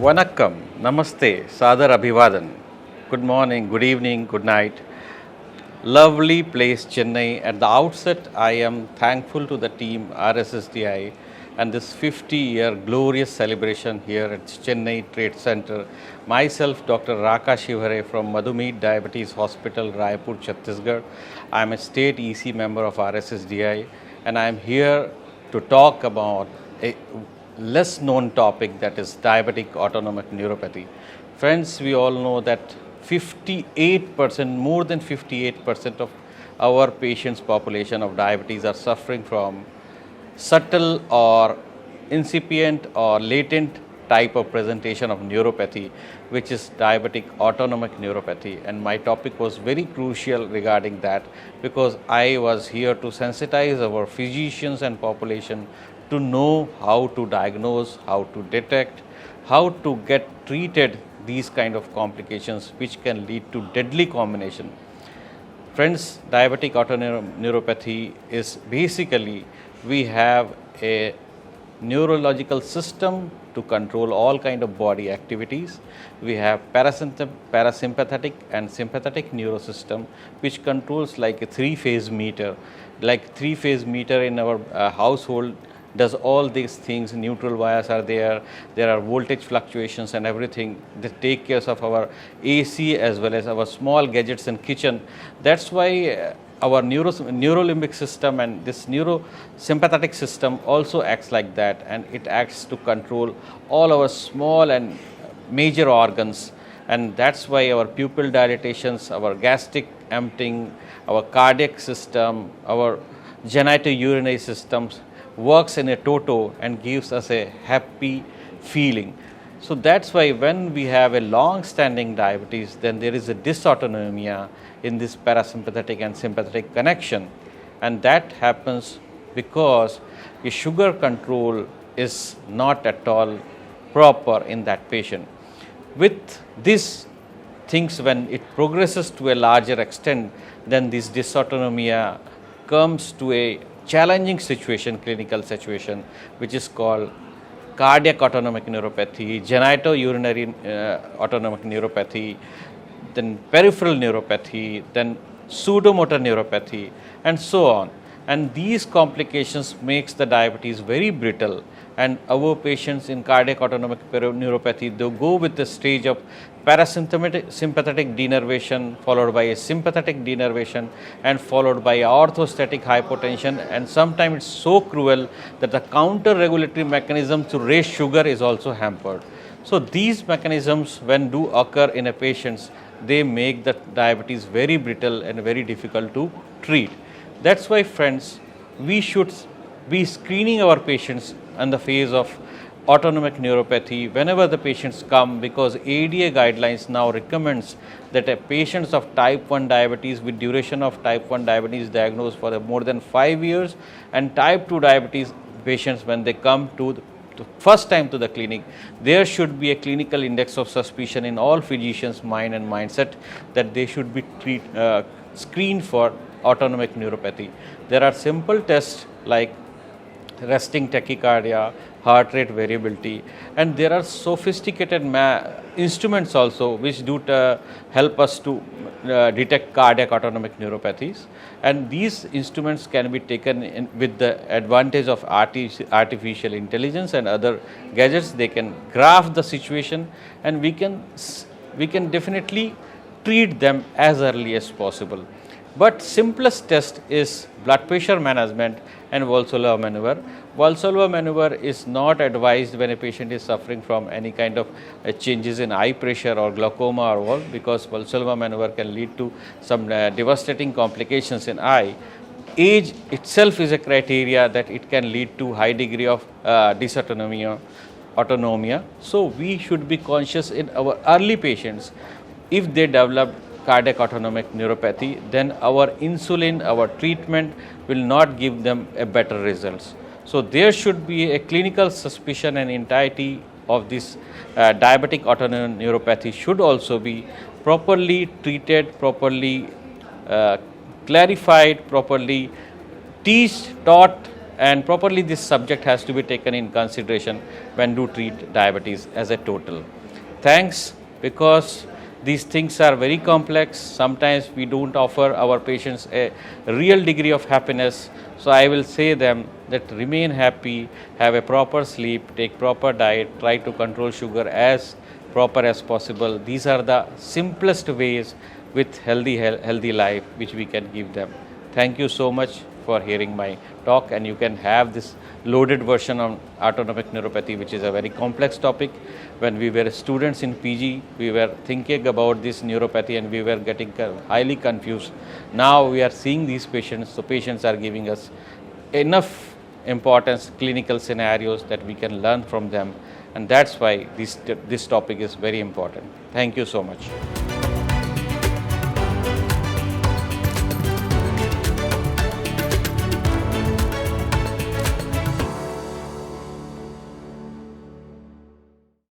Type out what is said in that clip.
Vanakkam, Namaste, Sadar Abhivadan. Good morning, good evening, good night. Lovely place Chennai. At the outset, I am thankful to the team RSSDI and this 50-year glorious celebration here at Chennai Trade Center. Myself, Dr. Raka Sheohare from Madhumeet Diabetes Hospital, Raipur, Chhattisgarh. I am a state EC member of RSSDI and I am here to talk about a less known topic, that is diabetic autonomic neuropathy. Friends, we all know that 58%, more than 58% of our patients population of diabetes are suffering from subtle or incipient or latent type of presentation of neuropathy, which is diabetic autonomic neuropathy. And my topic was very crucial regarding that because I was here to sensitize our physicians and population to know how to diagnose, how to detect, how to get treated these kind of complications which can lead to deadly combination. Friends, diabetic neuropathy is basically we have a neurological system to control all kind of body activities. We have parasympathetic and sympathetic neurosystem which controls like a three-phase meter. Like three-phase meter in our household does all these things. Neutral wires are there are voltage fluctuations and everything that take care of our AC as well as our small gadgets in kitchen. That's why our neurolimbic system and this neurosympathetic system also acts like that, and it acts to control all our small and major organs. And that's why our pupil dilatations, our gastric emptying, our cardiac system, our genitourinary systems works in a toto and gives us a happy feeling. So that's why when we have a long-standing diabetes, then there is a dysautonomia in this parasympathetic and sympathetic connection, and that happens because the sugar control is not at all proper in that patient. With these things, when it progresses to a larger extent, then this dysautonomia comes to a challenging situation, clinical situation, which is called cardiac autonomic neuropathy, genitourinary autonomic neuropathy, then peripheral neuropathy, then pseudomotor neuropathy, and so on. And these complications makes the diabetes very brittle, and our patients in cardiac autonomic neuropathy, they go with the stage of parasympathetic denervation followed by a sympathetic denervation and followed by orthostatic hypotension, and sometimes it's so cruel that the counter regulatory mechanism to raise sugar is also hampered. So these mechanisms, when do occur in a patient, they make the diabetes very brittle and very difficult to treat. That's why, friends, we should be screening our patients in the phase of autonomic neuropathy whenever the patients come, because ADA guidelines now recommends that a patients of type 1 diabetes with duration of type 1 diabetes diagnosed for more than 5 years, and type 2 diabetes patients, when they come to the first time to the clinic, there should be a clinical index of suspicion in all physicians' mind and mindset that they should be screened for autonomic neuropathy. There are simple tests like resting tachycardia, heart rate variability, and there are sophisticated instruments also which do help us to detect cardiac autonomic neuropathies. And these instruments can be taken in with the advantage of artificial intelligence and other gadgets. They can graph the situation, and we can definitely treat them as early as possible. But simplest test is blood pressure management and Valsalva maneuver. Valsalva maneuver is not advised when a patient is suffering from any kind of changes in eye pressure or glaucoma or all, because Valsalva maneuver can lead to some devastating complications in eye. Age itself is a criteria that it can lead to high degree of dysautonomia. So we should be conscious in our early patients. If they develop cardiac autonomic neuropathy, then our insulin, our treatment will not give them a better results. So there should be a clinical suspicion, and entirety of this diabetic autonomic neuropathy should also be properly treated, properly clarified, properly taught, and properly this subject has to be taken in consideration when do treat diabetes as a total. thanks, because these things are very complex. Sometimes we don't offer our patients a real degree of happiness. So I will say them that remain happy, have a proper sleep, take proper diet, try to control sugar as proper as possible. These are the simplest ways with healthy life which we can give them. Thank you so much for hearing my talk, and you can have this loaded version on autonomic neuropathy, which is a very complex topic. When we were students in PG, we were thinking about this neuropathy and we were getting highly confused. Now we are seeing these patients, so patients are giving us enough importance, clinical scenarios that we can learn from them, and that's why this topic is very important. Thank you so much.